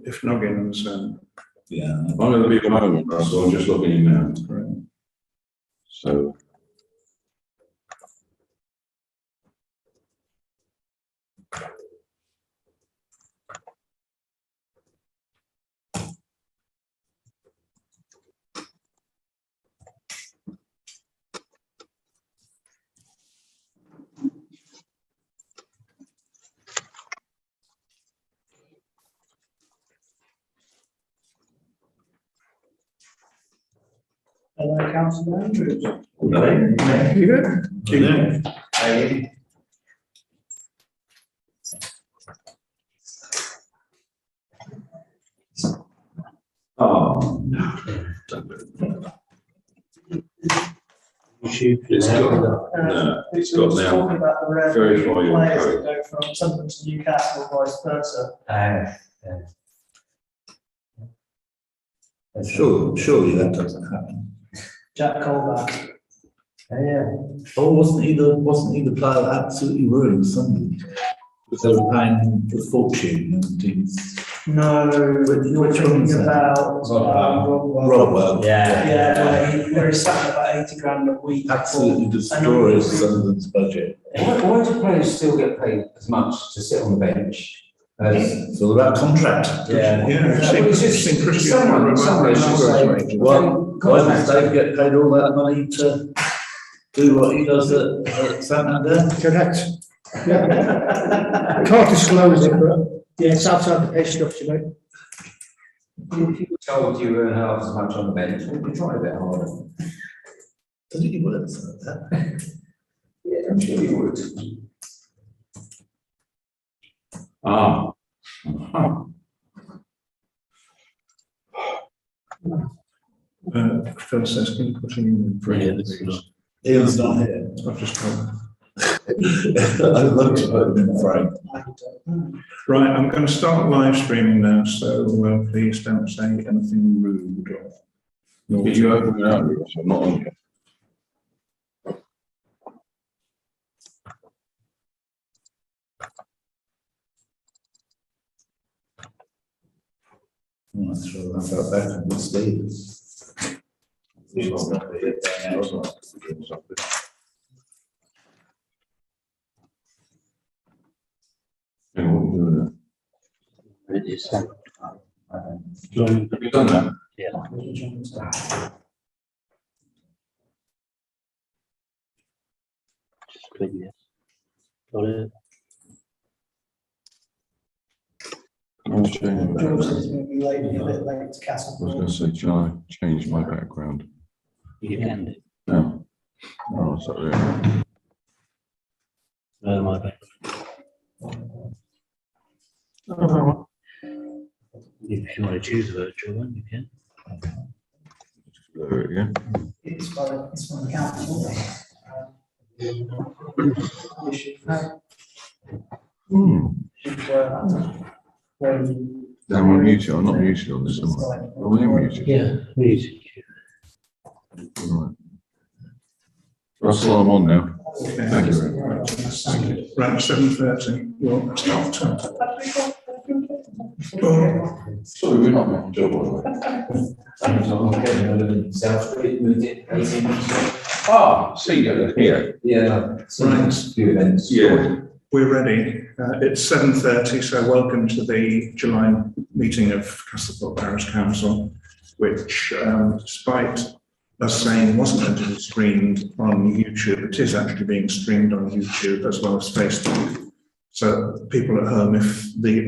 if Noggins, Yeah. I'm going to be at home, so I'm just logging in now. right. So. Hello, Councillor Andrews. Oh, no. It's got, no, it's got talking now. about the rare Very volume players code. that go from Sunderland to Newcastle, vice versa. Surely that doesn't happen. Jack Colback. Oh, wasn't he the player that absolutely ruined Sunderland? Because they were paying a fortune and things. No, you're Which talking one's that? about Rodwell. yeah, where he's sat about 80 grand a week. Absolutely destroys Sunderland's budget. Why do players still get paid as much to sit on the bench? It's all about contract. Yeah, Well, it's just- seen Christian someone Ronaldo should say, wages. Well, why does Dave get paid all that money to do what he does at Santander? Correct. Yeah. Can't disclose it, but yeah, it's outside the pay structure, mate. If you were told you earn half as much on the bench, would you try a bit harder? Doesn't he work like that? Yeah, I'm sure you would. Ah. Phil says, can you put him in for Yeah, please? Ian's not here. I've just told. I'd love to put him in frame. Right, I'm going to start live streaming now, so please don't say anything rude or. Did you open it up? I'm not on yet. I'm not sure about that in the States. Yeah, what are you doing there? It is. Have you done that? Just click yes. Got it. I'm changing George that. says maybe late, a bit late to I was Castlethorpe. going to say, shall I change my background? You can do. No. Oh, it's up there. My bad. If you want to choose virtual one, you can. Just blur it again. It's from the council. No, I'm muted. I'm not muted on this one. Oh, I am muted. Yeah, music. Right. Russell, I'm on now. Thank you very much. Thank you. Right, 7:30. You'll start time. Sorry, we're not making job on it. South Street, moved it 18 months ago. Ah, see you here. Yeah, Right. few events. Yeah. We're ready. It's 7:30, so welcome to the July meeting of Castlethorpe Parish Council, which, despite us saying wasn't going to be streamed on YouTube, it is actually being streamed on YouTube as well as Facebook. So people at home, if the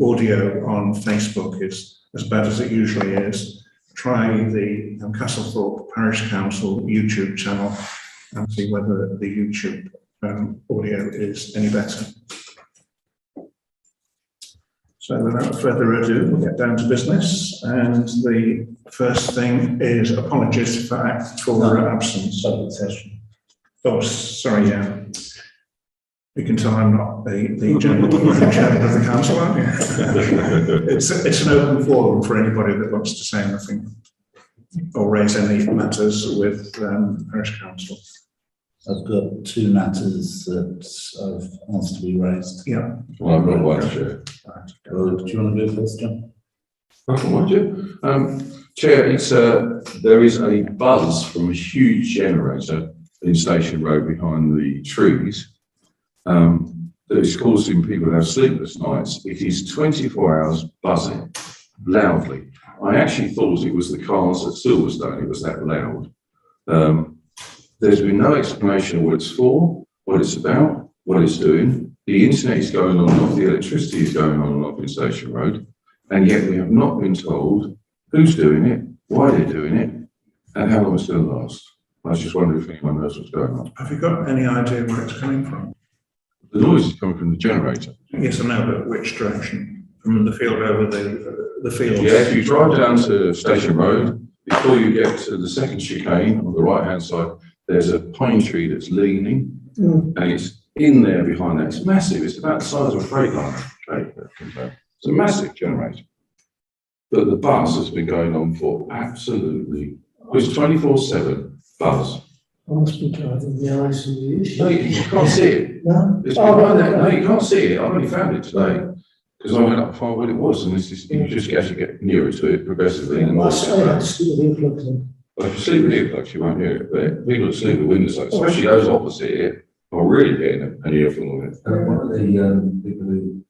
audio on Facebook is as bad as it usually is, try the Castlethorpe Parish Council YouTube channel and see whether the YouTube audio is any better. So without further ado, we'll get down to business. And the first thing is apologies for absence. Public session. Oh, sorry, yeah. You can tell I'm not the general chairman of the council, aren't you? It's an open forum for anybody that wants to say anything or raise any matters with parish council. I've got two matters that I've asked to be raised. Yeah. Well, I've got one, sure. Right, Well, do you want to go first, John? I don't mind you. Chair, there is a buzz from a huge generator in Station Road behind the trees that is causing people to have sleepless nights. It is 24 hours buzzing loudly. I actually thought it was the cars at Silverstone, it was that loud. There's been no explanation of what it's for, what it's about, what it's doing. The internet is going on and off, the electricity is going on and off in Station Road, and yet we have not been told who's doing it, why they're doing it, and how long it's going to last. I was just wondering if anyone knows what's going on. Have you got any idea where it's coming from? The noise is coming from the generator. Yes, I know, but which direction? From the field over the field? Yeah, if you drive down to Station Road, before you get to the second chicane on the right-hand side, there's a pine tree that's leaning, and it's in there behind that. It's massive. It's about the size of a freight liner. It's a massive generator. But the buzz has been going on for absolutely, it's 24/7 buzz. I must be driving the eyes of the issue. No, you can't see it. No? It's Oh, behind that. okay. No, you can't see it. I only found it today because I went up to find what it was, and this is, you just actually get nearer to it progressively. And I had to see the earplugs in. well, if you sleep with earplugs, you won't hear it. But people that sleep with windows, especially those opposite it, are really getting an earful of it. One of the people who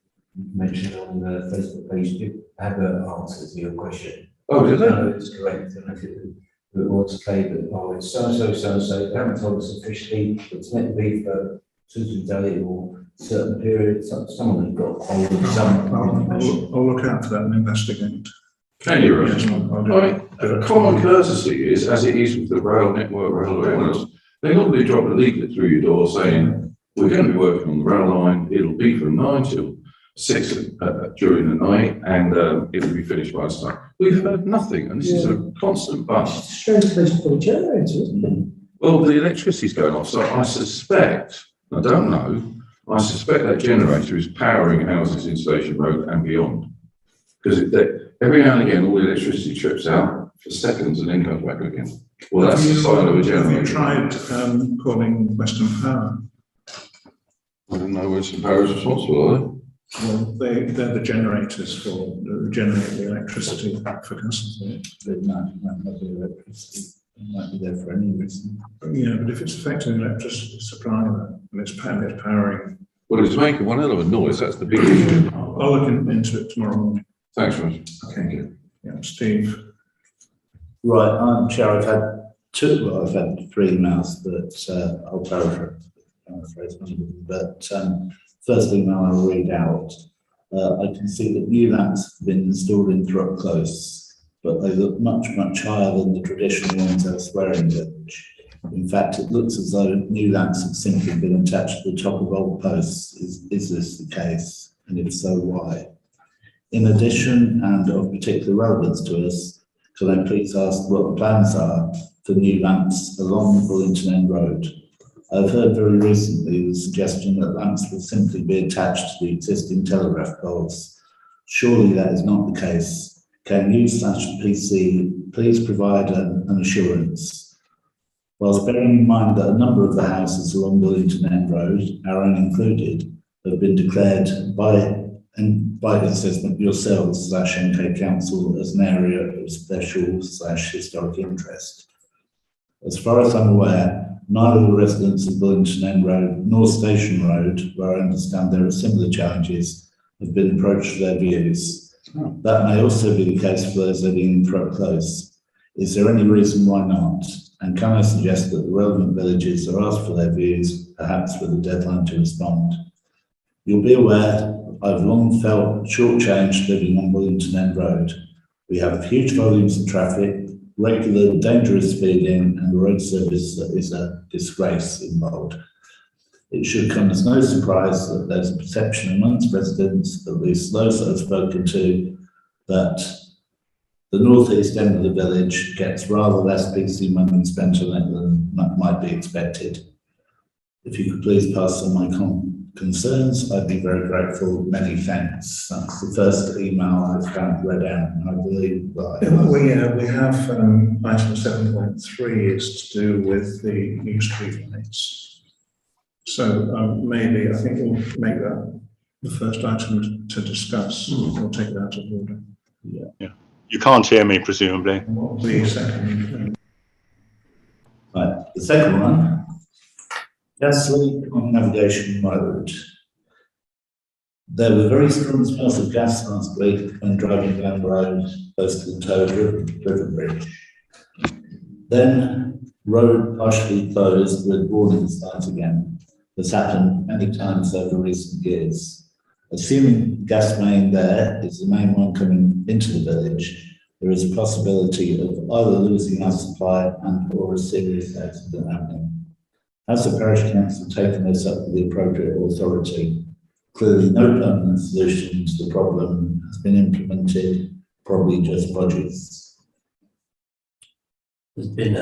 mentioned on the Facebook page did have an answer to your question. Oh, did they? No, it's correct. And I think it was claimed that, oh, it's so, they haven't told us officially, it's meant to be for Tuesday day or certain period, someone has got hold of some information. I'll look out for that and investigate. Can you? Yes, Rose? I'll do I it. mean, common courtesy is, as it is with the rail network, rail owners, they normally drop a leaflet through your door saying, we're going to be working on the rail line, it'll be from 9 till 6 during the night, and it will be finished by this time. We've heard nothing, and this is a constant buzz. It's a strange place to put a generator, isn't it? Well, the electricity's going off, so I suspect, I don't know, I suspect that generator is powering houses in Station Road and beyond. Because every now and again, all the electricity trips out for seconds and then comes back again. Well, that's the sign of a Have you generator. tried calling Western Power? I don't know where some power is responsible, are they? Well, they're the generators for generate the electricity for Castlethorpe. They might not be electricity. It might be there for any reason. Yeah, but if it's affecting the electricity supply and it's powering, Well, it's making one hell of a noise, that's the big issue. I'll look into it tomorrow morning. Thanks, Roger. Okay. Yeah, Steve. Right, I'm Chair. I've had three emails, but I'll paraphrase one of them. But first email I'll read out. I can see that new lamps have been installed in Throck Close, but they look much, much higher than the traditional ones elsewhere in the village. In fact, it looks as though new lamps have simply been attached to the top of old posts. Is this the case? And if so, why? In addition, and of particular relevance to us, can I please ask what the plans are for new lamps along Bullington End Road? I've heard very recently the suggestion that lamps will simply be attached to the existing telegraph poles. Surely that is not the case. Can you/PC please provide an assurance? Whilst bearing in mind that a number of the houses along Bullington End Road, our own included, have been declared by assessment yourselves/MK Council as an area of special/historic interest. As far as I'm aware, neither the residents of Bullington End Road nor Station Road, where I understand there are similar challenges, have been approached for their views. That may also be the case for those living in Throck Close. Is there any reason why not? And can I suggest that the relevant villages are asked for their views, perhaps with a deadline to respond? You'll be aware I've long felt shortchanged living on Bullington End Road. We have huge volumes of traffic, regular dangerous speeding, and a road service that is a disgrace involved. It should come as no surprise that there's a perception amongst residents, at least those that I've spoken to, that the northeast end of the village gets rather less PC money spent on it than might be expected. If you could please pass on my concerns, I'd be very grateful. Many thanks. That's the first email I've found read out, and I believe that We have item 7.3 is to do with the new street lights. So maybe I think we'll make that the first item to discuss. We'll take it out of order. You can't hear me, presumably. The second. Right, the second one, gas leak on Navigation Road. There were very strong smells of gas last week when driving down the road close to the Toad River Bridge. Then road partially closed with warning signs again. This happened many times over recent years. Assuming the gas main there is the main one coming into the village, there is a possibility of either losing our supply and or a serious accident happening. Has the parish council taken this up with the appropriate authority? Clearly no permanent solution to the problem has been implemented, probably just budgets. There's been,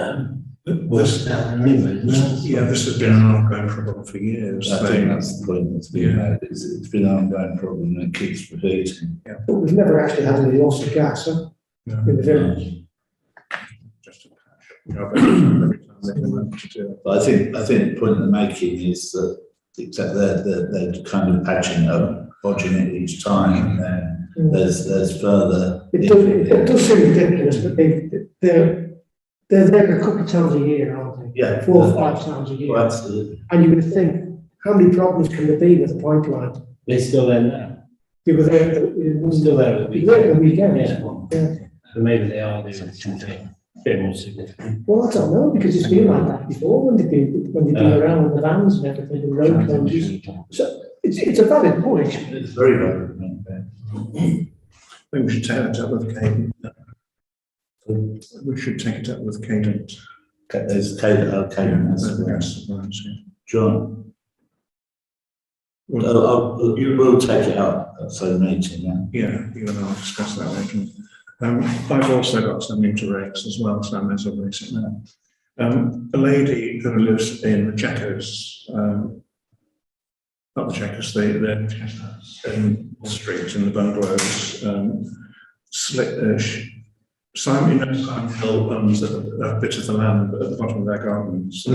This, yeah, this has been an ongoing problem for years. I think that's the point that's been made. It's been an ongoing problem and it keeps repeating. But we've never actually had any loss of gas, in the village. Just a patch. Every time they come up to do it. But I think the point they're making is that except they're kind of patching up, bodging it each time, and then there's further. It does seem ridiculous, but they're there a couple of times a year, aren't they? Yeah. 4 or 5 times a year. Well, absolutely. And you would think, how many problems can there be with the pipeline? they're still there now. You were there, Still there at the you were there at the weekend. Yeah. So maybe they are doing something a bit more significant. Well, I don't know, because it's been like that before, when they've been around with the vans and everything, the road closures. So it's a valid point. It's very valid. I think we should take that up with Cadence. We should take it up with Cadence. There's cadence. John. We'll take it up at some meeting, yeah. Yeah, you and I'll discuss that later. I've also got something to raise as well, so I may as well raise it now. A lady who lives in the Checkers, not the Checkers, the street in the bungalows, Simon Hill owns a bit of the land at the bottom of their gardens.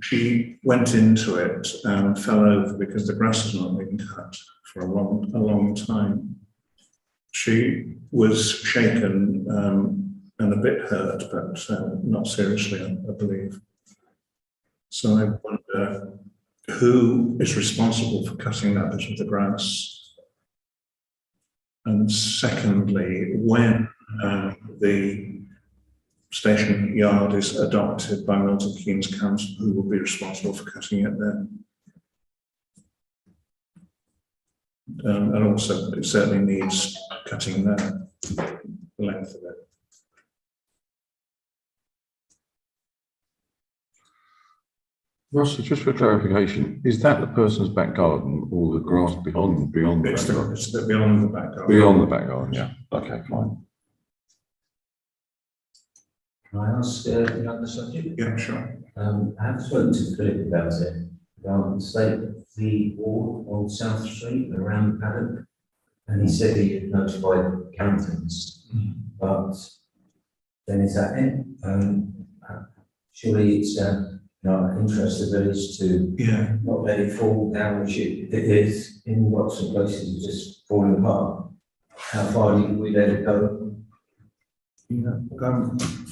She went into it and fell over because the grass has not been cut for a long time. She was shaken and a bit hurt, but not seriously, I believe. So I wonder who is responsible for cutting that bit of the grass. And secondly, when the station yard is adopted by Milton Keynes Council, who will be responsible for cutting it then? And also, it certainly needs cutting there, the length of it. Russell, just for clarification, is that the person's back garden or the grass beyond the back garden? It's beyond the back garden. Beyond the back garden, yeah. Okay, fine. Can I ask another subject? Yeah, sure. I have spoken to Philip about it, about the state of the wall on South Street around the paddock, and he said he had notified Carrington's, but then is that it? Surely it's interest of the village to not let it fall down, which it is in lots of places, just falling apart. How far do we let it go?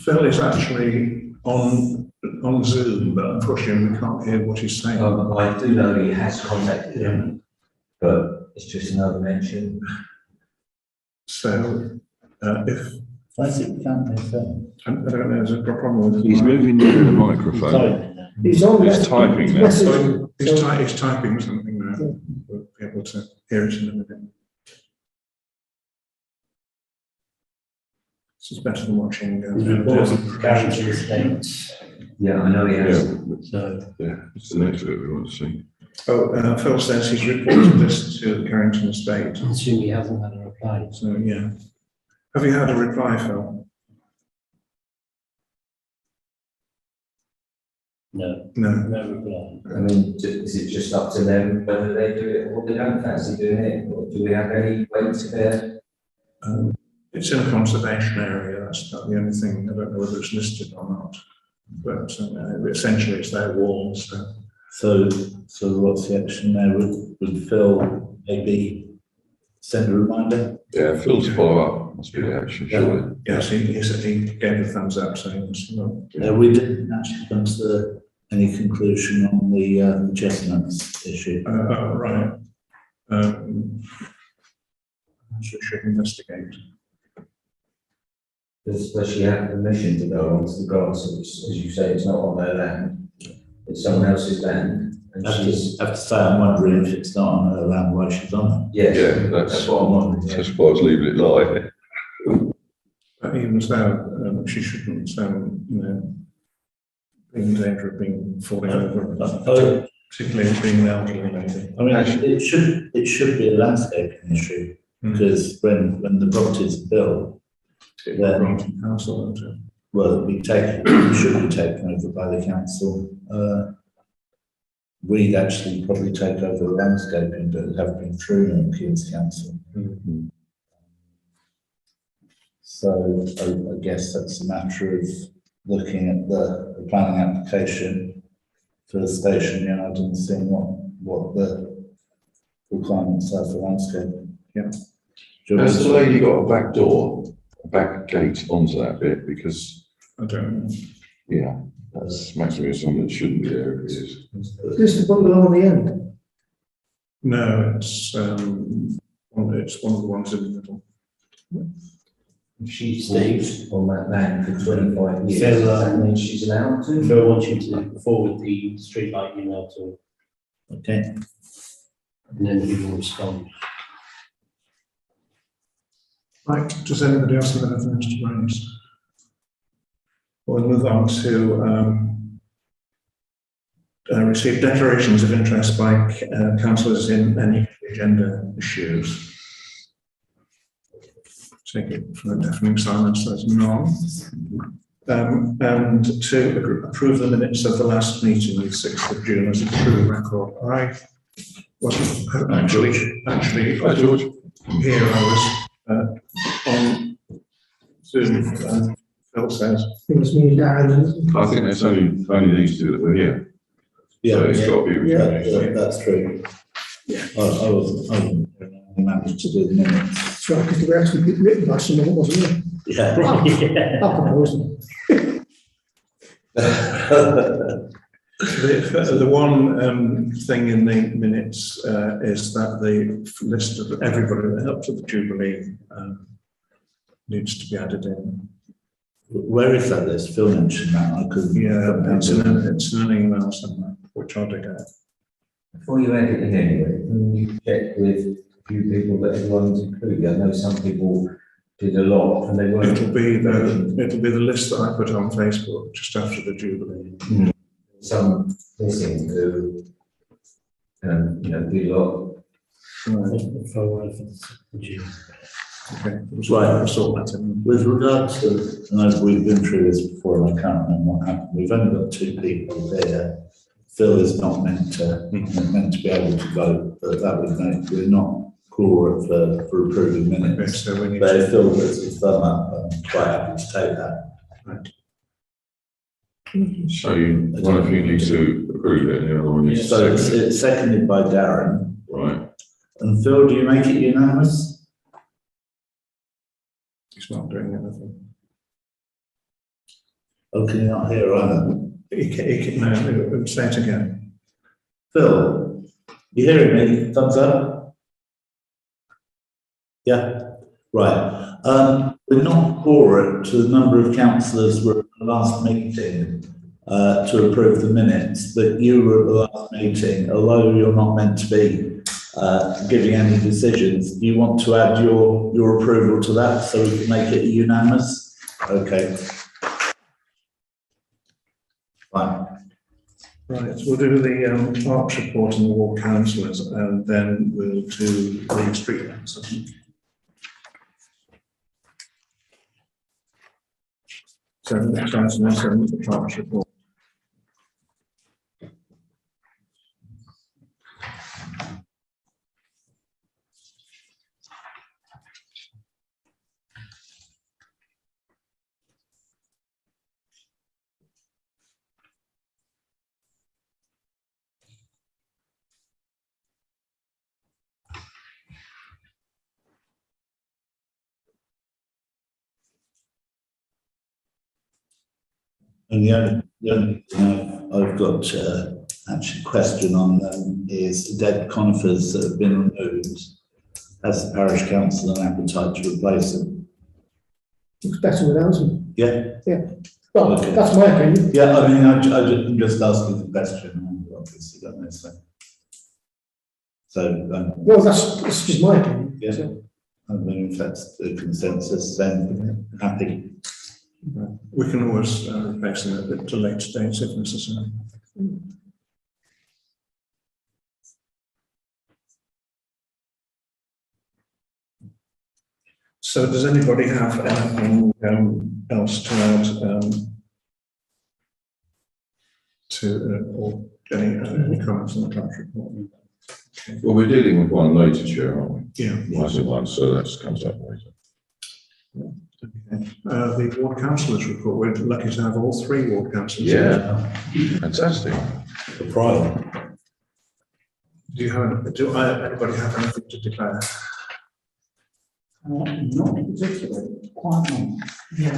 Phil is actually on Zoom, but unfortunately we can't hear what he's saying. I do know he has contacted him, but it's just another mention. So if I think we can't hear Phil. I don't know, there's a problem with it. He's moving near the microphone. Sorry. He's on. He's typing now. He's typing something now. We'll be able to hear it in a minute. This is better than watching. Yeah, I know he has. Yeah, it's the next bit we want to see. Oh, Phil says he's reported this to the Carrington estate. I assume he hasn't had a reply. So, yeah. Have you had a reply, Phil? No. No. No reply. I mean, is it just up to them whether they do it or they don't fancy doing it? Or do we have any weight to bear? It's in a conservation area, that's about the only thing. I don't know whether it's listed or not. But essentially it's their wall. So So what's the action there? Would Phil maybe send a reminder. Yeah, Phil's follow up must be the action, surely. Yes, he gave a thumbs up saying, well, We didn't actually come to any conclusion on the chestnuts issue. right. We should investigate. Does she have permission to go onto the grass? As you say, it's not on their land, it's someone else's land. And I she's, have to say, I'm wondering if it's not on her land why she's on yeah, Yeah, that's what I'm wondering. Yeah. as far as leaving it lie. But even so, she shouldn't, be in danger of falling over, particularly as being an elderly lady. I mean, it should be a landscaping issue, because when the properties are built, It then, granted council, isn't it? well, it should be taken over by the council. We'd actually probably take over the landscaping, but it have been through Milton Keynes Council. So I guess that's a matter of looking at the planning application for the station yard and seeing what the requirements are for landscaping. Yeah. Has the lady got a back door, a back gate onto that bit? Because, I don't know. yeah, that's maximum something that shouldn't be there if it is. Is this the bungalow on the end? No, it's one of the ones in the middle. She stays on that land for 25 years. Phil, Does that mean she's allowed to? Phil wants you to forward the streetlight email to, Okay. and then he will respond. Right, does anybody else have anything else to raise? We'll move on to receive declarations of interest by councillors in any agenda issues. Take it from a deafening silence, there's none. And to approve the minutes of the last meeting, the 6th of June, as a true record. I wasn't actually Hi, George. here, I was on Zoom, Phil says. I think it's me and Darren. I think there's only these two that were here. So it's got to be. That's true. Yeah. I wasn't managed to do the minutes. That's right, because they were actually written by someone, wasn't it? Yeah. I'll propose them. The one thing in the minutes is that the list of everybody that helped at the Jubilee needs to be added in. Where is that list? Phil mentioned that. I couldn't. Yeah, it's in an email somewhere, which I'll dig out. Before you add it in anyway, can you check with a few people that everyone's included? I know some people did a lot and they weren't. It'll be the list that I put on Facebook just after the Jubilee. Some missing who, did a lot. Okay, Right. I'll sort that in. With regard to, and as we've been through this before, and I can't remember what happened. We've only got 2 people there. Phil is not meant to be able to vote, but that would make, we're not quorum for approving minutes. Okay, so we need But if to. Phil puts his thumb up, I'm quite happy to take that. Right. So one of you needs to approve it and the other one needs to So second it. it's seconded by Darren. Right. And Phil, do you make it unanimous? He's not doing anything. Oh, can you not hear either? No, say it again. Phil, you hearing me? Thumbs up? Yeah, right. We're not quorum to the number of councillors were at the last meeting to approve the minutes, but you were at the last meeting, although you're not meant to be giving any decisions. Do you want to add your approval to that so we can make it unanimous? Okay. Fine. Right, we'll do the parks report and the ward councillors, and then we'll do the street lamps. So the next item is the parks report. And the only thing I've got actually a question on them is dead conifers that have been removed. Has the parish council an appetite to replace them? Looks better without them. Yeah. Well, Okay. that's my opinion. Yeah, I mean, I'm just asking the question. I obviously don't know. So, Well, that's just my opinion. yeah. So, I mean, if that's the consensus, then happy. We can always replace them at a later date if necessary. So does anybody have anything else to add or any comments on the clerk's report? Okay. Well, we're dealing with one later, Chair, aren't we? Yeah. Once in one, so that comes up later. Okay. The ward councillors report, we're lucky to have all three ward councillors. Yeah, fantastic. The pride. Anybody have anything to declare? Not particularly, quite not. Yeah. I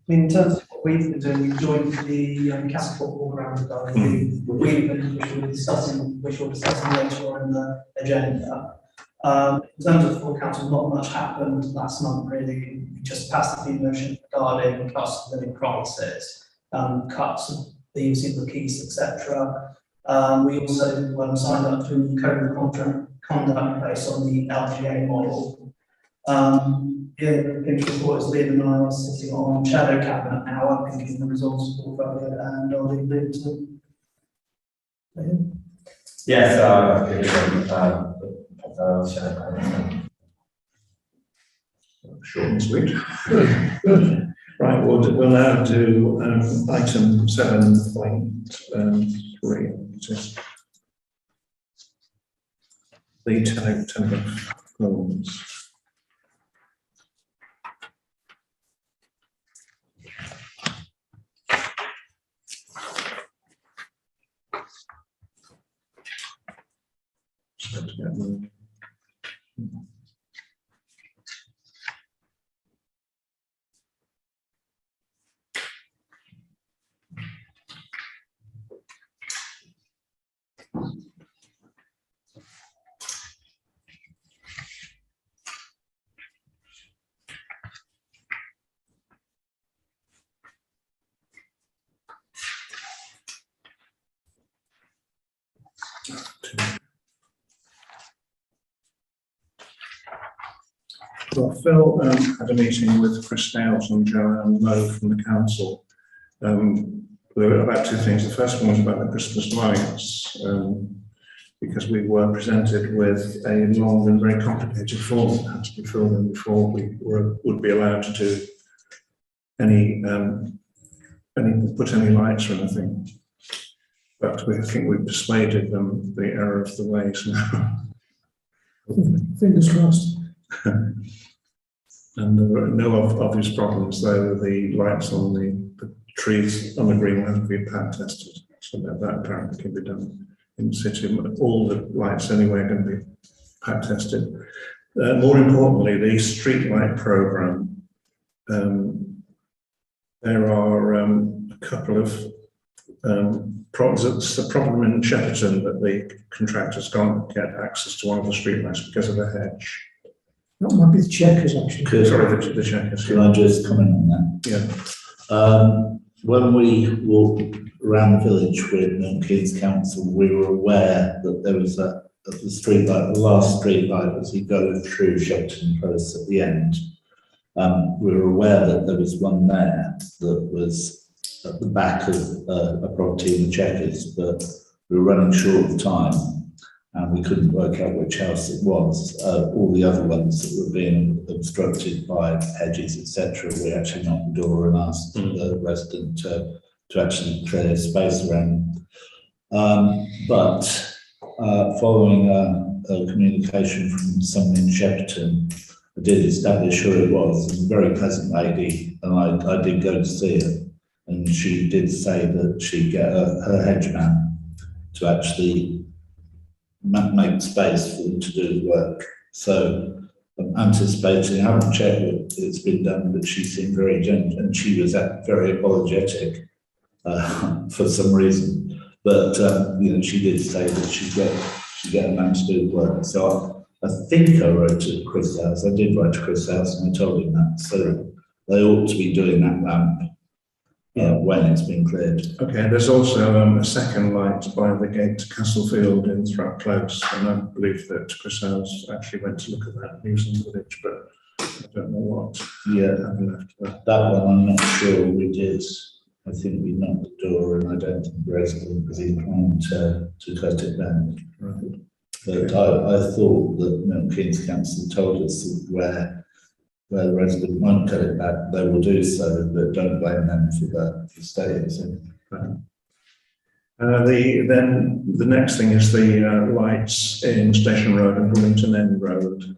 mean, in terms of what we've been doing, we've joined the Castlethorpe all-round guide. Which we'll discussing later on in the agenda. In terms of full council, not much happened last month really. We just passed a few motions regarding cost of living crisis, cuts of the use of the keys, etc. We also signed up to a code of conduct based on the LGA model. The Pinch report is Liam and I are sitting on shadow cabinet now. I'm thinking the results of portfolio and I'll leave it to Liam. Yes, Short and sweet. Good. Right, we'll now do item 7.3, which is the telegraph poles. Well, Phil had a meeting with Chris Dales and Joanne Lowe from the council. There were about two things. The first one was about the Christmas lights, because we were presented with a long and very complicated form that had to be filled in before we would be allowed to do put any lights or anything. But I think we've persuaded them the error of the ways now. fingers crossed. And there were no obvious problems, though. The lights on the trees on the green will have to be pad tested, so that apparently can be done in situ. All the lights anyway are going to be pad tested. More importantly, the street light programme. There are a couple of problems. It's a problem in Shepperton that the contractors can't get access to one of the street lights because of a hedge. That might be the checkers, actually. Sorry, the checkers. Can I just comment on that? Yeah. When we walked around the village with Milton Keynes Council, we were aware that there was the street light, the last street light as you go through Shepperton Close at the end. We were aware that there was one there that was at the back of a property in the Checkers, but we were running short of time and we couldn't work out which house it was. All the other ones that were being obstructed by hedges, etc., we actually knocked the door and asked the resident to actually clear space around. But following a communication from someone in Shepperton, I did establish who it was. It was a very pleasant lady, and I did go to see her, and she did say that she'd get her hedge man to actually make space for them to do the work. So I'm anticipating, I haven't checked that it's been done, but she seemed very gentle, and she was very apologetic for some reason. But, you know, she did say that she'd get a man to do the work. So I think I wrote to Chris House. I did write to Chris House and I told him that. So they ought to be doing that lamp when it's been cleared. Okay, there's also a second light by the gate to Castlefield in Throck Close, and I believe that Chris House actually went to look at that using footage, but I don't know what happened after that. That one I'm not sure we did. I think we knocked the door and I don't think the resident was inclined to cut it down. Right. But I thought that Milton Keynes Council told us that where the resident won't cut it back, they will do so, but don't blame them for the status. Then the next thing is the lights in Station Road and Willington End Road.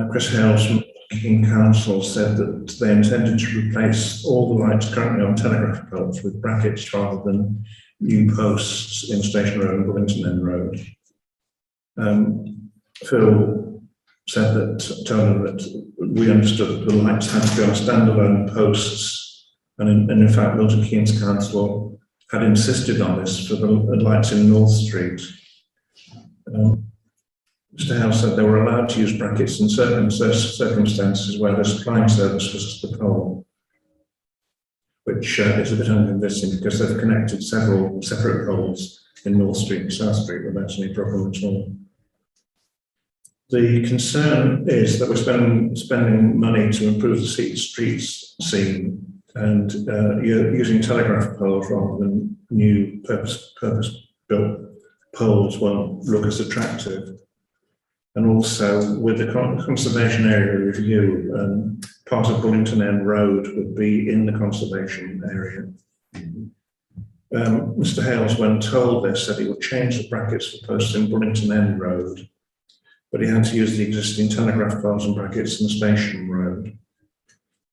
Chris Hales from King Council said that they intended to replace all the lights currently on telegraph poles with brackets rather than new posts in Station Road and Willington End Road. Phil said that, told him that we understood that the lights had to be on standalone posts, and in fact Milton Keynes Council had insisted on this for the lights in North Street. Mr. House said they were allowed to use brackets in certain circumstances where the supplying service was to the pole, which is a bit unconvincing because they've connected several separate poles in North Street and South Street without any problem at all. The concern is that we're spending money to improve the streets scene and using telegraph poles rather than new purpose-built poles won't look as attractive. And also with the conservation area review, part of Bullington End Road would be in the conservation area. Mr. Hales, when told this, said he would change the brackets for posts in Bullington End Road, but he had to use the existing telegraph poles and brackets in the Station Road.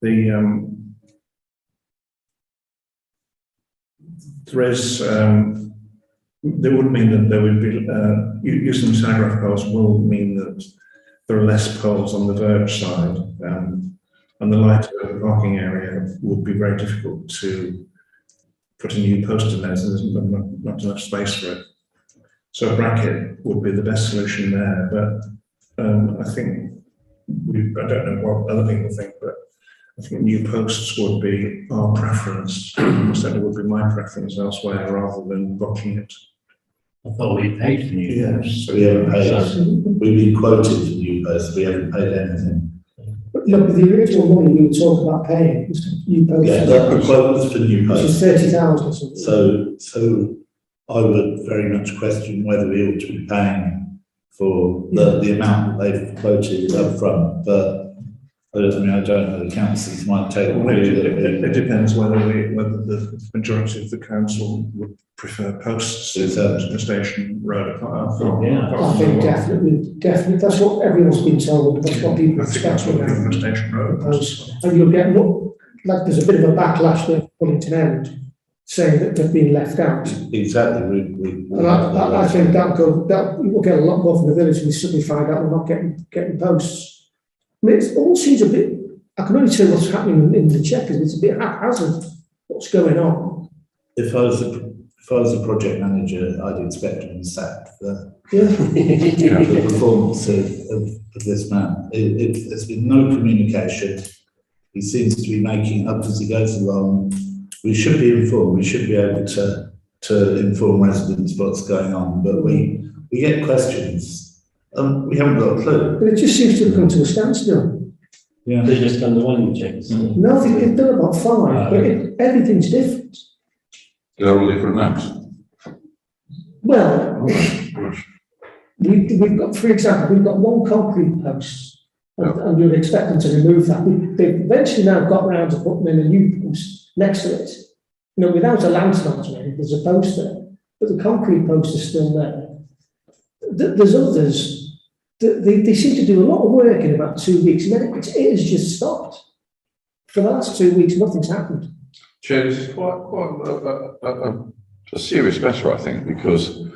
They would mean that there would be, using telegraph poles will mean that there are less poles on the verge side, and the lighter parking area would be very difficult to put a new post in there, so there's not enough space for it. So a bracket would be the best solution there, but I think, I don't know what other people think, but I think new posts would be our preference, certainly would be my preference elsewhere rather than blocking it. I thought we paid for new posts. We haven't paid. We've been quoted for new posts, we haven't paid anything. But look, the original money we were talking about paying was for new posts. Yeah, the quote was for new Which is posts. 30,000 or something. So I would very much question whether we ought to be paying for the amount that they've quoted up front, but I don't know, the councils might take a Well, view it depends whether the majority of the council would prefer posts in the Station Road. I think definitely, that's what everyone's been told, that's what people I think expect that's what from people in Station Road. posts. And you'll get, like, there's a bit of a backlash there, Bullington End, saying that they've been left out. Exactly. And I think that we'll get a lot more from the village and we suddenly find out we're not getting posts. I mean, it all seems a bit, I can only tell what's happening in the Chequers, it's a bit haphazard what's going on. If I was a project manager, I'd expect him sacked for Yeah. the performance of this man. There's been no communication. He seems to be making up as he goes along. We should be informed. We should be able to inform residents what's going on, but we get questions. We haven't got a clue. But it just seems to have come to a standstill. Yeah. They just done the one checks. No, they've done about 5, but everything's different. They're all different names. Well, we've got, for example, we've got one concrete post, and we would expect them to remove that. They've eventually now got round to putting in a new post next to it. You know, without a lantern on it, there's a post there, but the concrete post is still there. There's others. They seem to do a lot of work in about 2 weeks, and then it has just stopped. For the last 2 weeks, nothing's happened. Chair, this is quite a serious matter, I think, because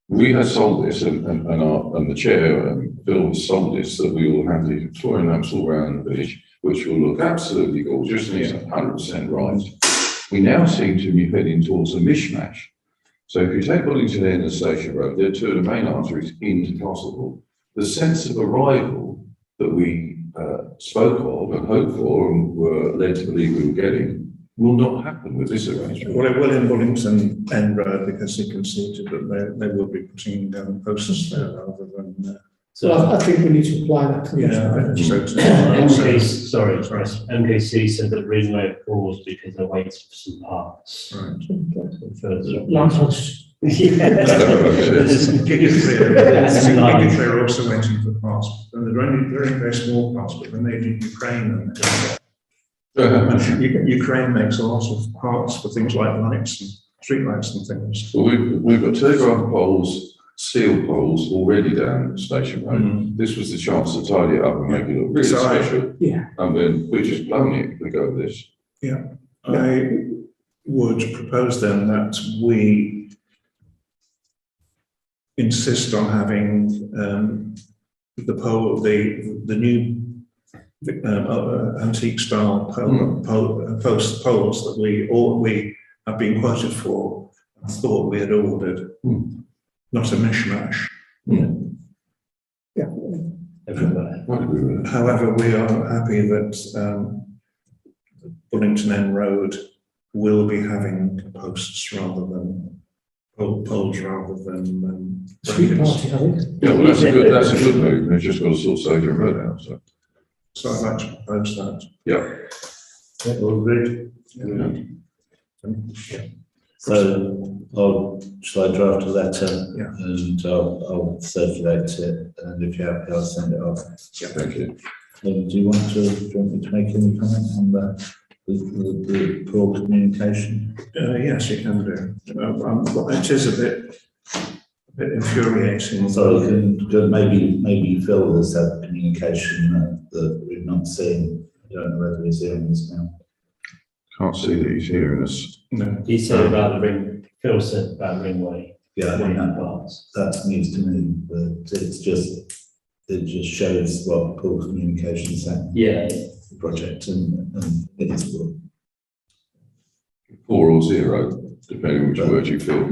we had sold this, and the chair, Bill, has sold this, that we will have the Victorian lamps all around the village, which will look absolutely gorgeous, and he's 100% right. we now seem to be heading towards a mishmash. So if you take Bullington End and Station Road, they're two of the main arteries into Castlethorpe. The sense of arrival that we spoke of and hoped for and were led to believe we were getting will not happen with this arrangement. Well, it will in Bullington End Road because he conceded that they will be putting down posts there rather than. So I think we need to apply that to MKC said that Ringway paused because they're waiting for some parts. Right. Landhouse. Gigafree are also waiting for parts, and they're only very, very small parts, but they're made in Ukraine. And Ukraine makes a lot of parts for things like lights and street lights and things. So we've got telegraph poles, steel poles already down Station Road. This was the chance to tidy it up and make it look really special. Yeah. And then we're just blowing it if we go with this. Yeah, I would propose then that we insist on having the pole, the new antique style posts that we have been quoted for and thought we had ordered, not a mishmash. Yeah. However, we are happy that Bullington End Road will be having posts rather than poles rather than Street party, I think. Yeah, well, that's a good move. We've just got to sort Station Road out. So I'd like to propose that. Yeah. All agreed? Yeah. So shall I draft a letter? Yeah. And I'll circulate it, and if you're happy, I'll send it off. Yeah, thank you. Do you want me to make any comment on the poor communication? Yes, you can do. It is a bit infuriating. So maybe Phil has had communication that we've not seen. I don't know whether he's hearing us now. Can't see that he's hearing us. No. He said about the ring, Phil said about Ringway. Yeah, I think parts. that's news to me, but it just shows what poor communication is at Yeah. the project and it is poor. 4 or 0, depending on which word you feel.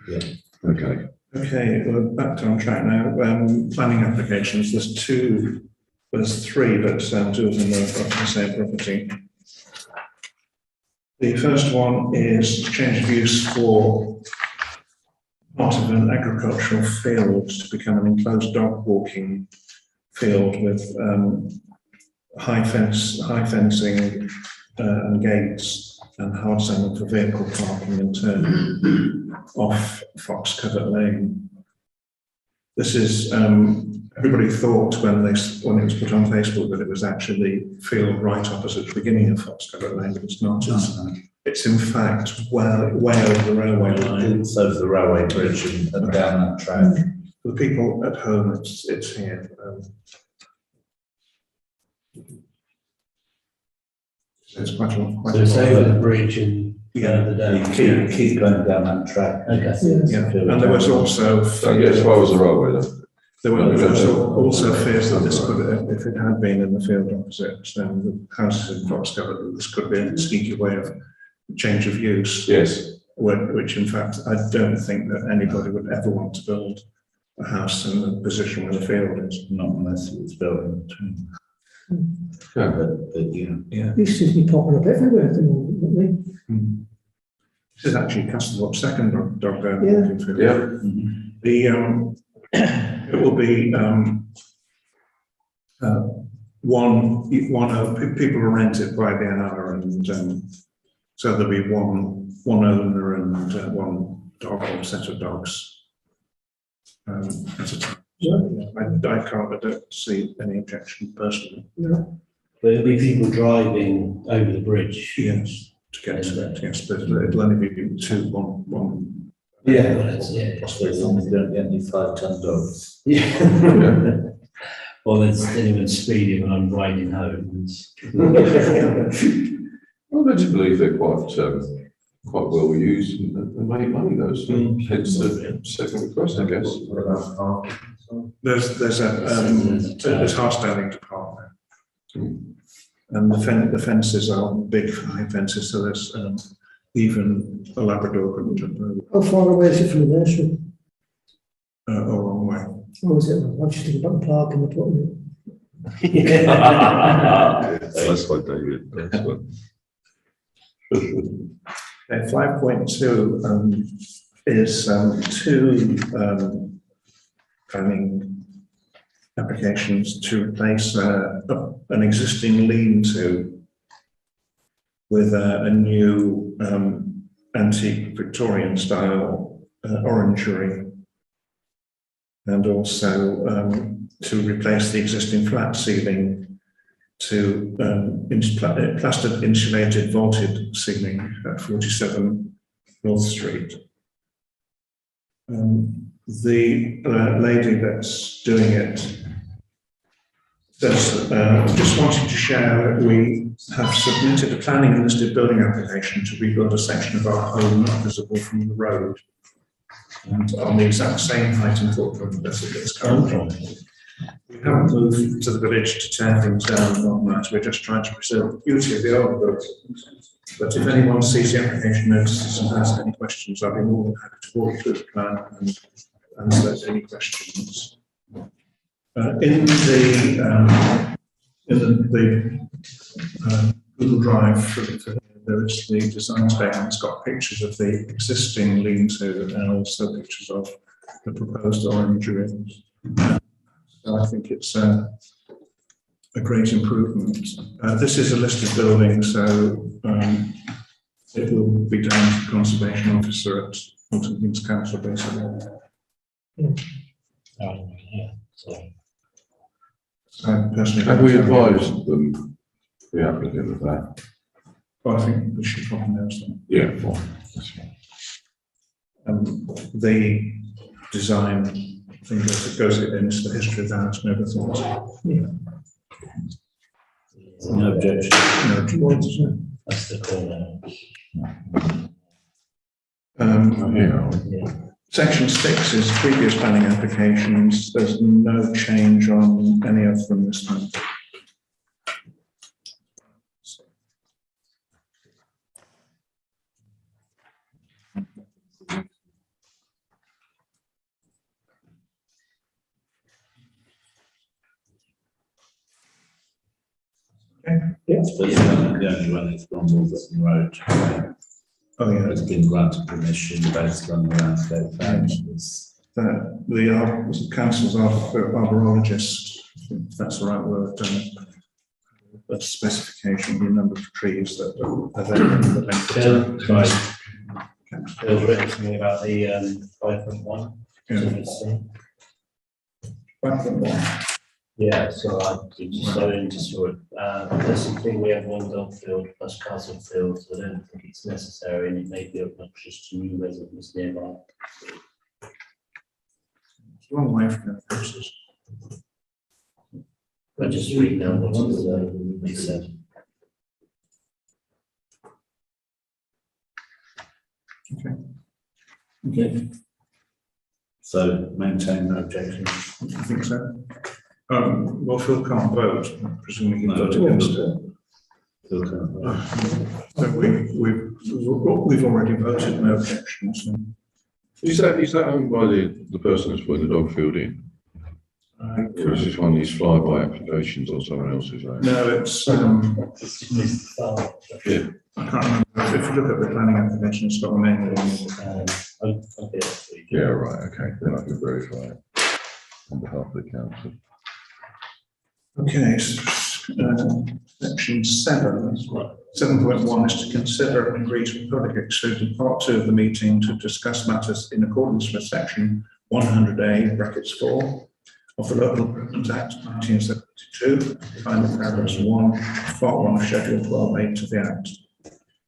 Yeah. Okay. Okay, we're back on track now. Planning applications, there's 3, but 2 of them are of the same property. The first one is change of use for part of an agricultural field to become an enclosed dog walking field with high fencing and gates and hard selling for vehicle parking and turning off Fox Covert Lane. This is everybody thought when it was put on Facebook that it was actually the field right opposite the beginning of Fox Covert Lane, but it's not. It's in fact way over the railway line. It's over the railway bridge and down that track. For the people at home, it's here. It's quite a lot. So it's over the bridge and further down. Keep going down that track. Okay. Yeah, and there was also Don't get as far as the railway though. there were also fears that this could, if it had been in the field opposite the houses in Fox Covert, that this could be a sneaky way of change of use. Yes. Which in fact I don't think that anybody would ever want to build a house in the position where the field is. Not unless it's built in between. Yeah. But yeah. These seem to be popping up everywhere at the moment, don't they? This is actually Castlethorpe's second dog Yeah. walking field. Yeah. It will be people will rent it by the hour, and so there'll be one owner and one dog or set of dogs at a time. I don't see any objection personally. No. But it'll be people driving over the bridge. Yes, to get to it. Yes, but it'll only be one. Yeah, well, that's, Possibly as long as you don't get any 5-ton dogs. yeah. Or there's anyone speeding when I'm riding home. Well, I just believe they're quite well used and make money, those. Hence the second request, I guess. There's hard standing to park there. And the fences are big, high fences, so there's even a Labrador couldn't jump over. How far away is it from the nursery? A long way. Or is it, I'm just thinking about the park and the putting That's what David, that's what. Okay, 5.2 is two planning applications to replace an existing lean-to with a new antique Victorian style orangery, and also to replace the existing flat ceiling to plastered insulated vaulted ceiling at 47 North Street. The lady that's doing it says, just wanting to share that we have submitted a planning and listed building application to rebuild a section of our home not visible from the road and on the exact same height and footprint as it is currently. We haven't moved to the village to tear things down and whatnot. We're just trying to preserve the beauty of the old building. But if anyone sees the application notices and has any questions, I'll be more than happy to walk through the plan and answer any questions. In the Google Drive, there is the design spec, and it's got pictures of the existing lean-to and also pictures of the proposed orangery. So I think it's a great improvement. This is a listed building, so it will be down to the conservation officer at Milton Keynes Council, basically. I personally Have we advised them, the applicant, of that? Well, I think we should probably know something. Yeah, fine. That's fine. The design thing goes into the history of the house and everything. No objection. No, towards, That's the corner. Yeah. Section 6 is previous planning applications. There's no change on any of them this time. Yes, but the only one that's gone over the road. Oh, yeah. It's been granted permission based on the landscape plan. The council's arborologist, if that's the right word, a specification of the number of trees that are there in the length of time. Bill's written something about the 5.1. Yeah. 5.1. Yeah, so I just go into sort of, there's something, we have one dog field plus Castlethorpe, so I don't think it's necessary, and it may be obnoxious to new residents nearby. It's a long way from the houses. But just read down what he said. Okay. So maintain no objection. I think so. Well, Phil can't vote, presumably he voted against it. So we've already voted no objections. Is that owned by the person that's putting the dog field in? Or is this one of these flyby applications or someone else's own? No, it's, Yeah. I can't remember. If you look at the planning application, it's got a name. Yeah, right, okay, then I can verify it on behalf of the council. Okay, section 7.1 is to consider and agree to public exclude part 2 of the meeting to discuss matters in accordance with section 100A brackets 4 of the Local Government Act 1972, final paragraphs 1, part 1 of schedule 12A to the Act,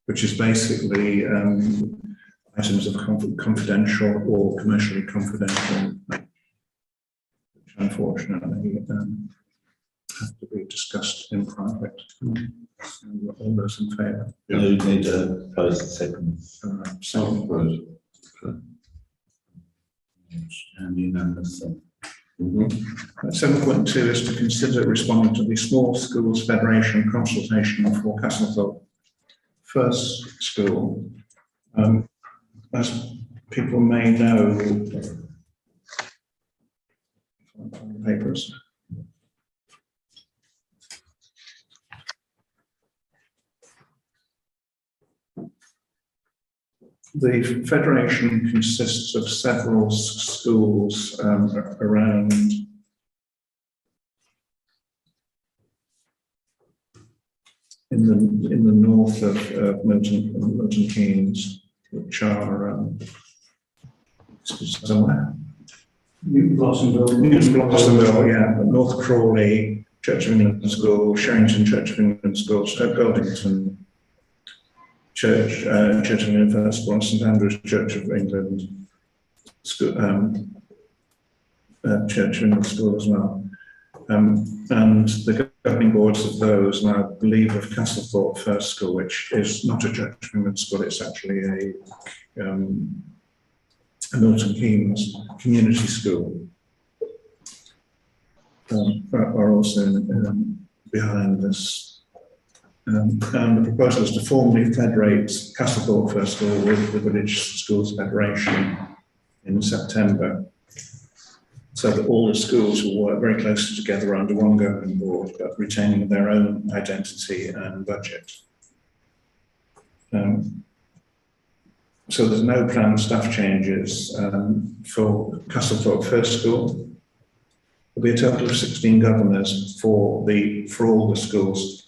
which is basically items of confidential or commercially confidential, which unfortunately have to be discussed in private. All those in favour? You need to post the second. So, And unanimous. Mhm. 7.2 is to consider responding to the Small Schools Federation consultation for Castlethorpe First School. As people may know, papers. The federation consists of several schools around in the north of Milton Keynes, which are somewhere. Blossomville, yeah, North Crawley, Church of England School, Sherrington Church of England School, Stoke Goldington Church, Church of England First School, and St Andrew's Church of England School, Church of England School as well. And the governing boards of those, and I believe of Castlethorpe First School, which is not a Church of England school, it's actually a Milton Keynes community school, are also behind this. And the proposal is to formally federate Castlethorpe First School with the Village Schools Federation in September, so that all the schools will work very closely together under one governing board, but retaining their own identity and budget. So there's no planned staff changes for Castlethorpe First School. There'll be a total of 16 governors for all the schools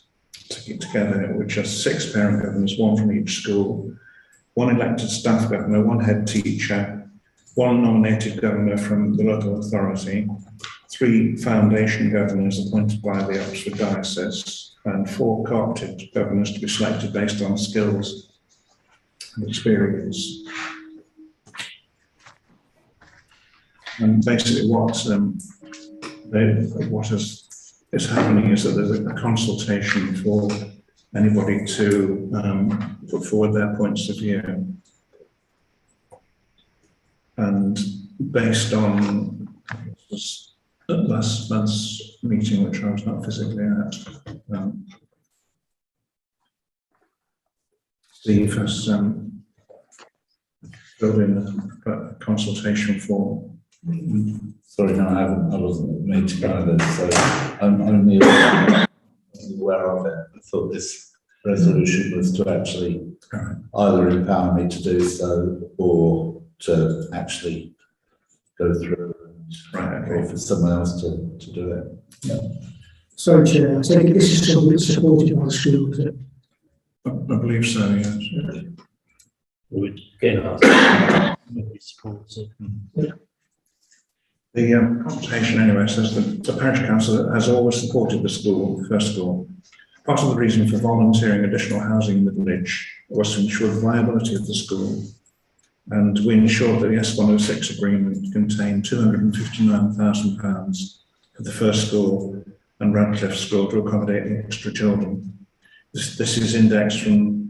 together, which are 6 parent governors, 1 from each school, 1 elected staff governor, 1 head teacher, 1 nominated governor from the local authority, 3 foundation governors appointed by the Oxford Diocese, and 4 co-opted governors to be selected based on skills and experience. And basically what is happening is that there's a consultation for anybody to put forward their points of view. And based on last month's meeting, which I was not physically at, Steve has filled in a consultation form. Sorry, no, I wasn't made to either, so I'm only aware of it. I thought this resolution was to actually either empower me to do so or to actually go through or for someone else to do it. Yeah. So, Chair, I take it this is something that's supported by the school, is it? I believe so, yes. We would again ask. Supported. The consultation anyway says that the parish council has always supported the school, First School. Part of the reason for volunteering additional housing in the village was to ensure the viability of the school, and we ensured that the S106 agreement contained £259,000 for the First School and Radcliffe School to accommodate the extra children. This is indexed from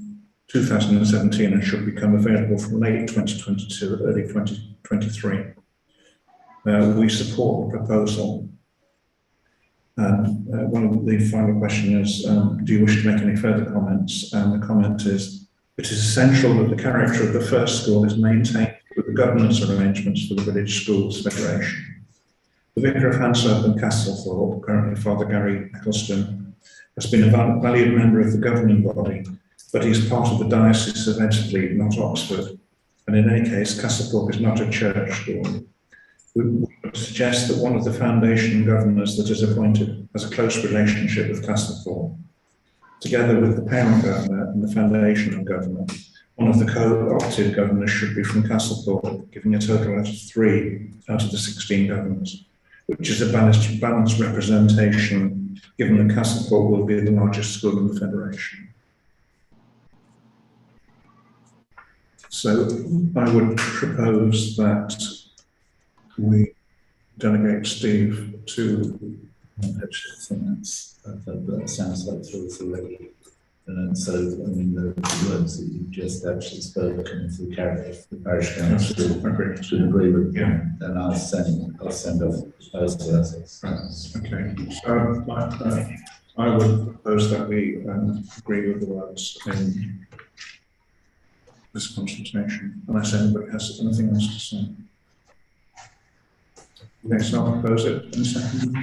2017 and should become available from late 2022, early 2023. We support the proposal. And one of the final question is, do you wish to make any further comments? And the comment is, it is essential that the character of the First School is maintained with the governance arrangements for the Village Schools Federation. The Vicar of Hanslope and Castlethorpe, currently Father Gary Eccleston, has been a valued member of the governing body, but he is part of the Diocese of Edgeley, not Oxford. And in any case, Castlethorpe is not a church school. We would suggest that one of the foundation governors that is appointed has a close relationship with Castlethorpe. Together with the parent governor and the foundation governor, one of the co-opted governors should be from Castlethorpe, giving a total of 3 out of the 16 governors, which is a balanced representation, given that Castlethorpe will be the largest school in the Federation. So I would propose that we delegate Steve to. I think that sounds like it's already So, I mean, the words that you've just actually spoken to the character of the parish council should agree with. Yeah. Then I'll send off proposal to us. Okay, so I would propose that we agree with the words in this consultation, unless anybody has anything else to say. Okay, so I'll propose it in a second.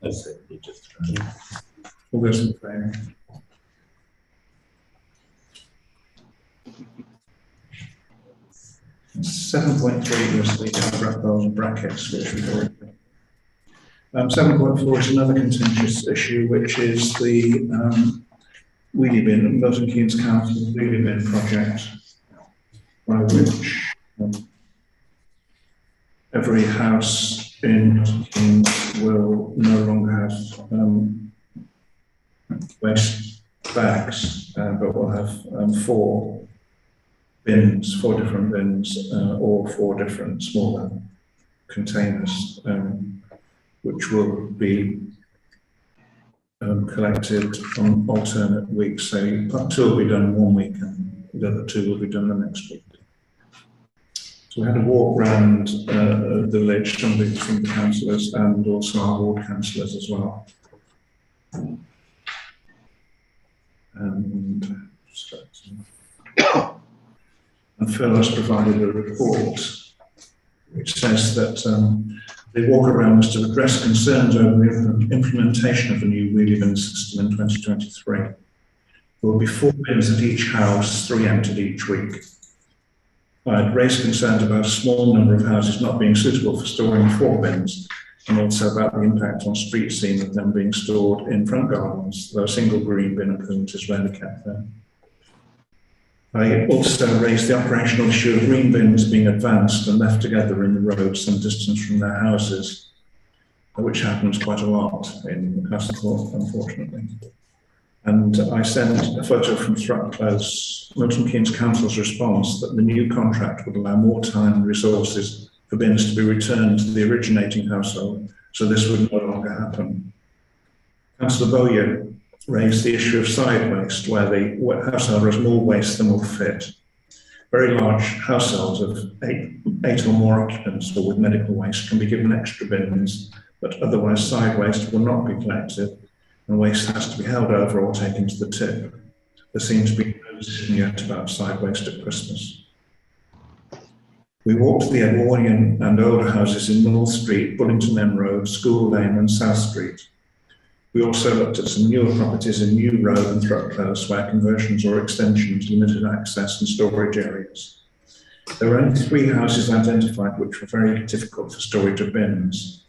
That's it, you just. All those in favour? Seven point three is the brackets, which we've already. 7.4 is another contentious issue, which is the wheelie bin, Milton Keynes Council wheelie bin project, by which every house in Milton Keynes will no longer have waste bags, but will have four different bins, or four different smaller containers, which will be collected on alternate weeks. So part two will be done 1 week and the other two will be done the next week. So we had a walk round the village, some of the councillors and also our ward councillors as well. And Phil has provided a report which says that the walk around was to address concerns over the implementation of the new wheelie bin system in 2023. There will be 4 bins at each house, 3 emptied each week. I had raised concerns about a small number of houses not being suitable for storing 4 bins, and also about the impact on street scene of them being stored in front gardens, though a single green bin at present is rarely kept there. I also raised the operational issue of green bins being advanced and left together in the road some distance from their houses, which happens quite a lot in Castlethorpe, unfortunately. And I sent a photo from Thrupp Close, Milton Keynes Council's response that the new contract would allow more time and resources for bins to be returned to the originating household, so this would no longer happen. Councillor Bowyer raised the issue of side waste, where the household has more waste than will fit. Very large households of eight or more occupants or with medical waste can be given extra bins, but otherwise side waste will not be collected and waste has to be held over or taken to the tip. There seems to be no decision yet about side waste at Christmas. We walked the Edwardian and older houses in North Street, Bullington End Road, School Lane and South Street. We also looked at some newer properties in New Road and Thrupp Close where conversions or extensions limited access and storage areas. There were only 3 houses identified which were very difficult for storage of bins.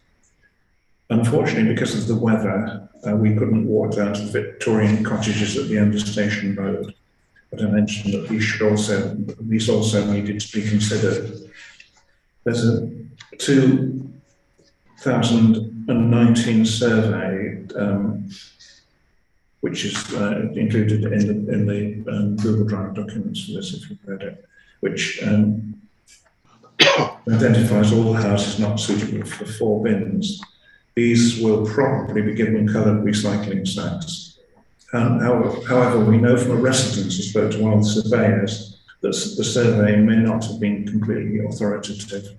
Unfortunately, because of the weather, we couldn't walk down to the Victorian cottages at the end of Station Road. But I mentioned that these also needed to be considered. There's a 2019 survey which is included in the Google Drive documents for this, if you've read it, which identifies all houses not suitable for 4 bins. These will probably be given coloured recycling sacks. However, we know from a resident who spoke to one of the surveyors that the survey may not have been completely authoritative.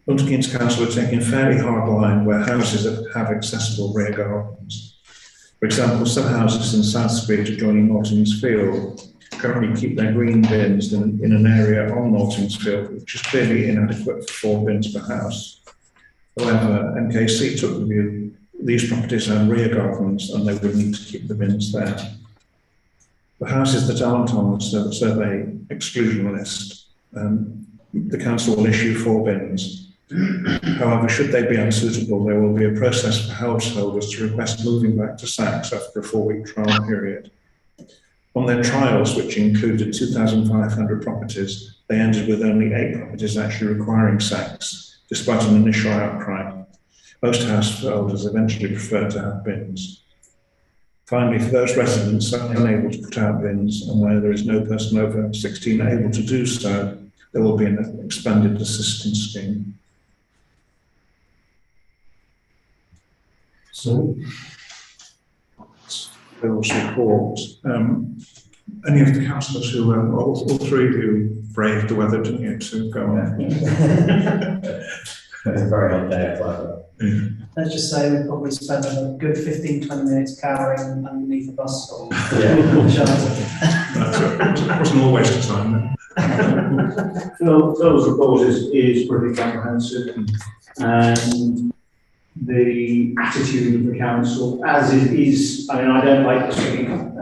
Milton Keynes Council are taking a fairly hard line where houses have accessible rear gardens. For example, some houses in South Street adjoining Nortings Field currently keep their green bins in an area on Nortings Field, which is clearly inadequate for 4 bins per house. However, MKC took the view these properties have rear gardens and they would need to keep the bins there. The houses that aren't on the survey exclusion list, the council will issue 4 bins. However, should they be unsuitable, there will be a process for householders to request moving back to sacks after a 4-week trial period. On their trials, which included 2,500 properties, they ended with only 8 properties actually requiring sacks, despite an initial outcry. Most householders eventually prefer to have bins. Finally, for those residents unable to put out bins and where there is no person over 16 able to do so, there will be an expanded assistance scheme. So, Bill's report. Any of the councillors who were, all three of you braved the weather, didn't you, to go on? It's a very hot day outside. Let's just say we probably spent a good 15-20 minutes cowering underneath the bus stop. It wasn't all waste of time. Phil's report is pretty comprehensive, and the attitude of the council, as it is, I mean, I don't like the speaking,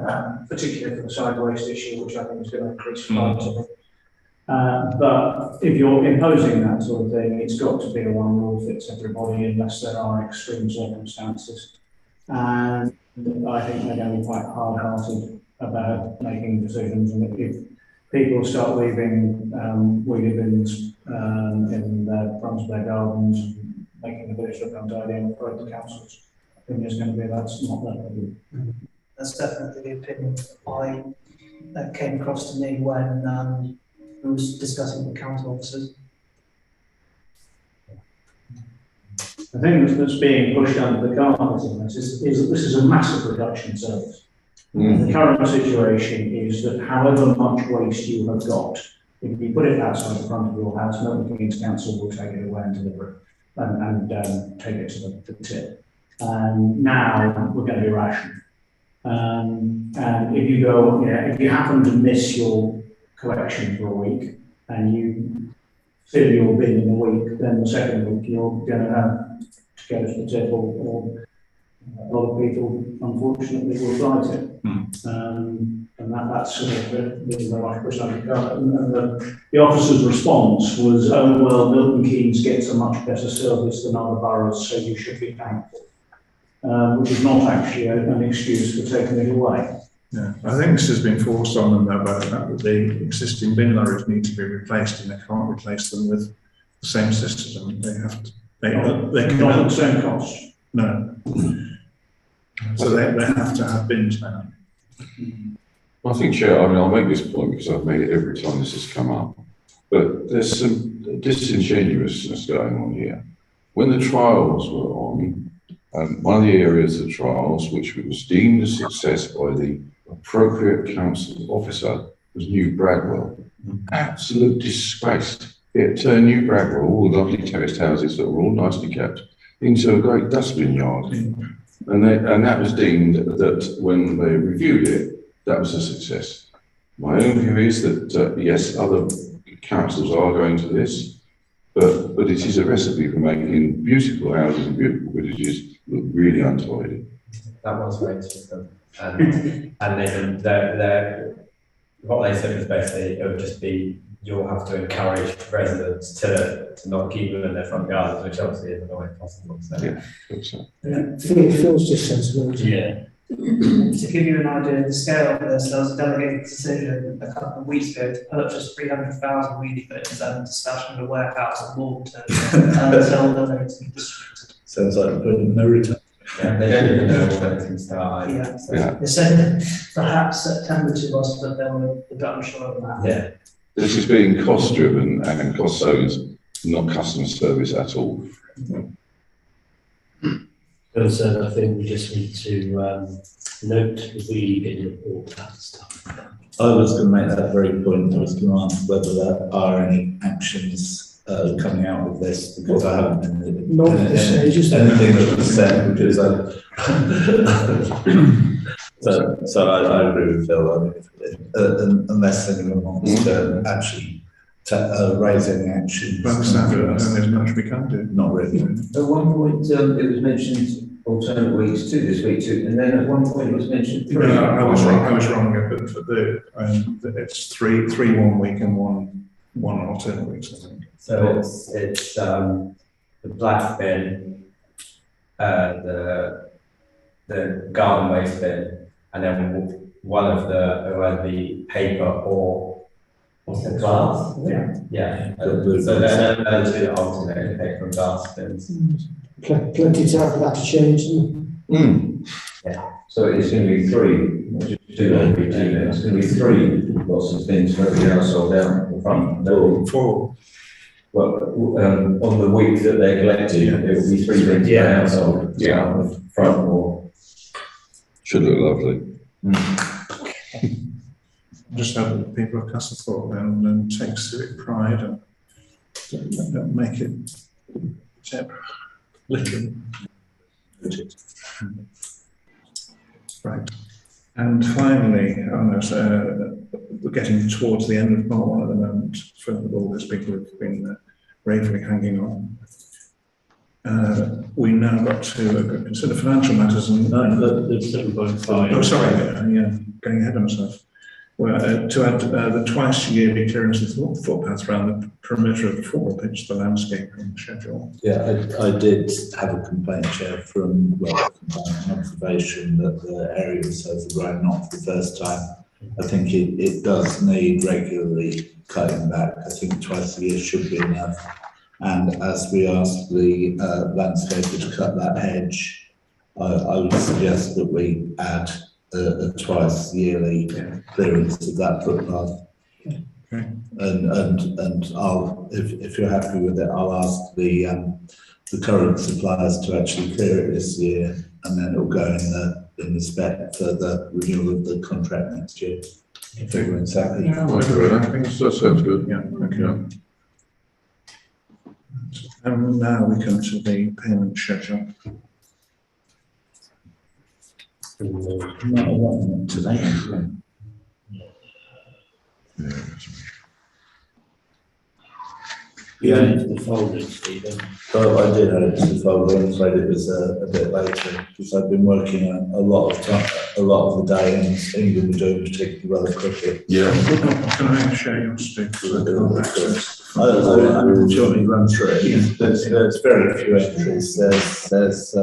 particularly for the side waste issue, which I think is going to increase flight. But if you're imposing that sort of thing, it's got to be a one rule fits everybody unless there are extreme circumstances. And I think they're going to be quite hard-hearted about making decisions. And if people start leaving wheelie bins in the front of their gardens, making the village look untidy, and afraid the council's opinion is going to be that's not that good. That's definitely the opinion that came across to me when we was discussing with council officers. The thing that's being pushed under the carpet in this is that this is a massive reduction in service. The current situation is that however much waste you have got, if you put it outside the front of your house, Milton Keynes Council will take it away and deliver it and take it to the tip. Now we're going to be rationed. And if you go, if you happen to miss your collection for a week and you fill your bin in a week, then the second week you're going to have to go to the tip, or a lot of people unfortunately will fight it. And that's sort of the right push under the carpet. And the officer's response was, oh well, Milton Keynes gets a much better service than other boroughs, so you should be thankful. Which is not actually an excuse for taking it away. Yeah, I think this has been forced on them though, about that the existing bin lorries need to be replaced, and they can't replace them with the same system. They have to. They not at the same cost. No. So they have to have bins now. I think, Chair, I mean, I'll make this point because I've made it every time this has come up, but there's some disingenuousness going on here. When the trials were on, one of the areas of trials which was deemed a success by the appropriate council officer was New Bradwell. Absolute disgrace. It turned New Bradwell, all the lovely terraced houses that were all nicely kept, into a great dustbin yard. And that was deemed that when they reviewed it, that was a success. My own view is that, yes, other councils are going to this, but it is a recipe for making beautiful houses and beautiful villages look really untidy. That was rated them. And they're, what they said was basically it would just be you'll have to encourage residents to not keep them in their front gardens, which obviously isn't always possible. So. Yeah, so. Phil's just sensible. Yeah. To give you an idea of the scale of this, there was a delegated decision a couple of weeks ago to purchase 300,000 wheelie bins and to stash them in a warehouse at Warburton until they're ready to be distributed. Sounds like a bit of no return. Yeah, they don't even know when it can start. Yeah. Yeah. They said perhaps September to us, but they were a bit unsure of that. Yeah. This is being cost driven and cost zones, not customer service at all. So I think we just need to note the wheelie bin report that stuff. I was going to make that very point. I was going to ask whether there are any actions coming out of this, because I haven't been Not at this stage, is there? anything that was said, because so I agree with Phil. I mean, unless anyone wants to actually raise any action. By the sound of it, there's much we can do. Not really. At one point, it was mentioned alternate weeks too this week too, and then at one point it was mentioned three. No, I was wrong. But for it's three 1 week and one alternate weeks, I think. So it's the black bin, the garden waste bin, and then one of the paper or what's the glass? Yeah. So then those two alternate paper and glass bins. Plenty of time for that to change. Yeah. So it's going to be three, not just two, it's going to be three lots of things for every household out the front door. Four. Well, on the week that they're collected, it will be 3 bins per household. Yeah. On the front or. Should look lovely. Just hope that the people of Castlethorpe then take civic pride and don't make it literally. Right. And finally, we're getting towards the end of part one at the moment for all those people who've been bravely hanging on. We now got to consider financial matters and. There's 7.5. Oh, sorry, yeah, getting ahead of myself. Well, to add the twice yearly clearance of footpaths around the perimeter of the football pitch, the landscaping schedule. Yeah, I did have a complaint, Chair, from, well, an observation that the area was overgrown, not for the first time. I think it does need regularly cutting back. I think twice a year should be enough. And as we asked the landscaper to cut that hedge, I would suggest that we add a twice yearly clearance of that footpath. Okay. And I'll, if you're happy with it, I'll ask the current suppliers to actually clear it this year, and then it'll go in the spec for the renewal of the contract next year. If everyone's happy. Yeah, That sounds good. Yeah, okay. And now we come to the payment schedule. Not a lot today. Yeah, the folder, Stephen. Oh, I did add it to the folder. I'm afraid it was a bit later because I've been working a lot of the day, and England were doing particularly well at cricket. Yeah. Can I share your stick? I'm surely run through it. There's very few entries. There's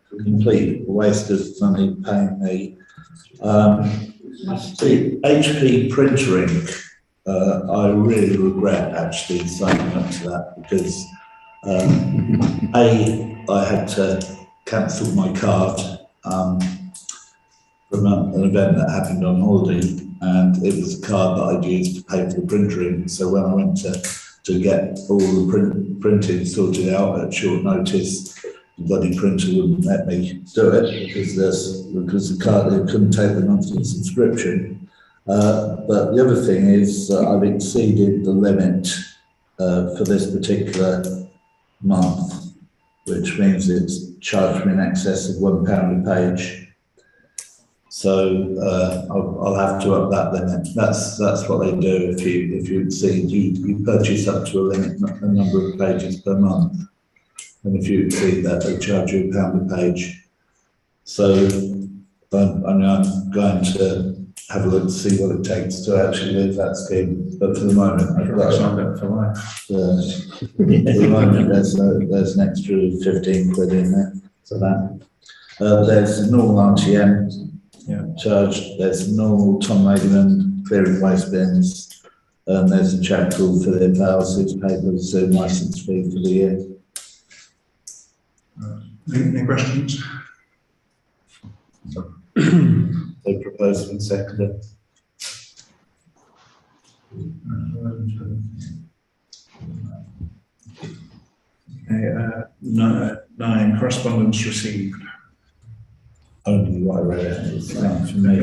complete waste of money paying me. The HP printer ink, I really regret actually signing up to that because I had to cancel my card from an event that happened on holiday, and it was a card that I'd used to pay for the printer ink. So when I went to get all the printing sorted out at short notice, the bloody printer wouldn't let me do it because the card, it couldn't take the monthly subscription. But the other thing is I've exceeded the limit for this particular month, which means it's charged me in excess of £1 a page. So I'll have to up that limit. That's what they do if you exceed, you purchase up to a limit, a number of pages per month. And if you exceed that, they charge you £1 a page. So I'm going to have a look to see what it takes to actually leave that scheme. But for the moment, I've got signed up for life. For the moment, there's an extra 15 quid in there for that. There's a normal RTM charge. There's a normal Tom Maitland clearing waste bins. There's a chap called Philip Howes who's paid the Zoom licence fee for the year. Any questions? They proposed and seconded. Okay, 9, correspondence received. Only what I read it, it's fine for me.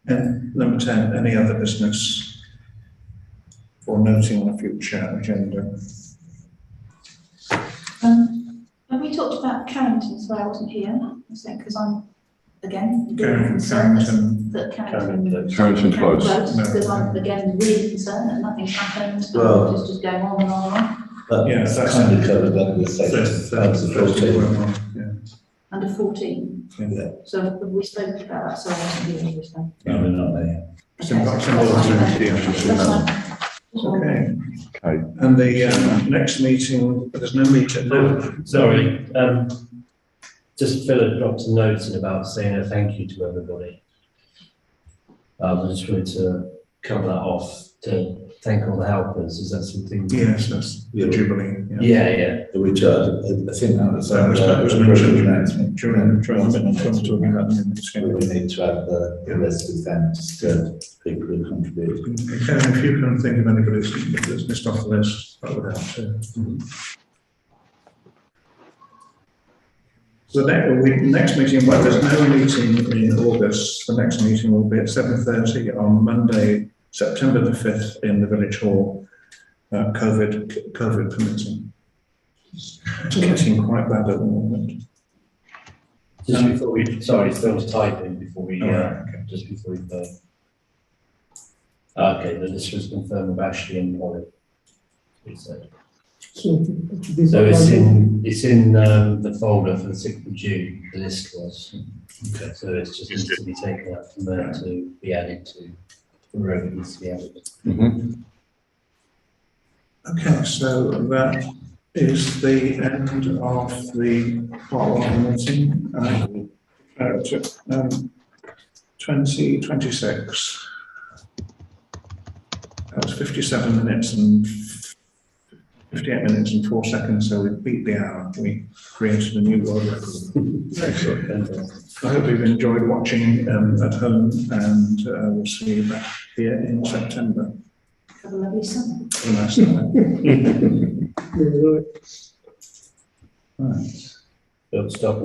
And number 10, any other business for noting on a future agenda? Have we talked about Carrington, so I wasn't here, because I'm, again, really Carrington. concerned that Carrington close. Because I'm, again, really concerned that nothing's happened, Well, it's just going on and on and on. But Yeah, it's that's kind of covered under section 14. Under 14, Yeah, so have we spoken about that, so I wasn't here, so. no, we're not there. It's important. Okay. And the next meeting, there's no meeting. Sorry, just Philip dropped a note in about saying a thank you to everybody. I just wanted to cover that off to thank all the helpers. Is that something? Yes, that's the Jubilee. Yeah. We charge, I think that was That was mentioned during talking about the minutes. we need to have the list of events to people who contribute. Kevin, if you can think of anybody that's missed off the list, that would help too. Next meeting, well, there's no meeting in August. The next meeting will be at 7:30 on Monday, September the 5th in the Village Hall, COVID permitting. It's getting quite bad at the moment. Just before we, sorry, Phil's typing before we, Okay. just before we go. Okay, then this was confirmed with Ashley and Polly. He said. So So it's in the folder for the 6th of June, the list was. Okay. So it's just needs to be taken out from there to be added to, wherever it needs to be added. Okay, so that is the end of the part one meeting. 2026. That was 57 minutes and 58 minutes and 4 seconds, so we beat the hour. We created a new world record. Excellent. I hope you've enjoyed watching at home, and we'll see you back here in September. Have a lovely summer. Have a nice time. Right. Don't stop.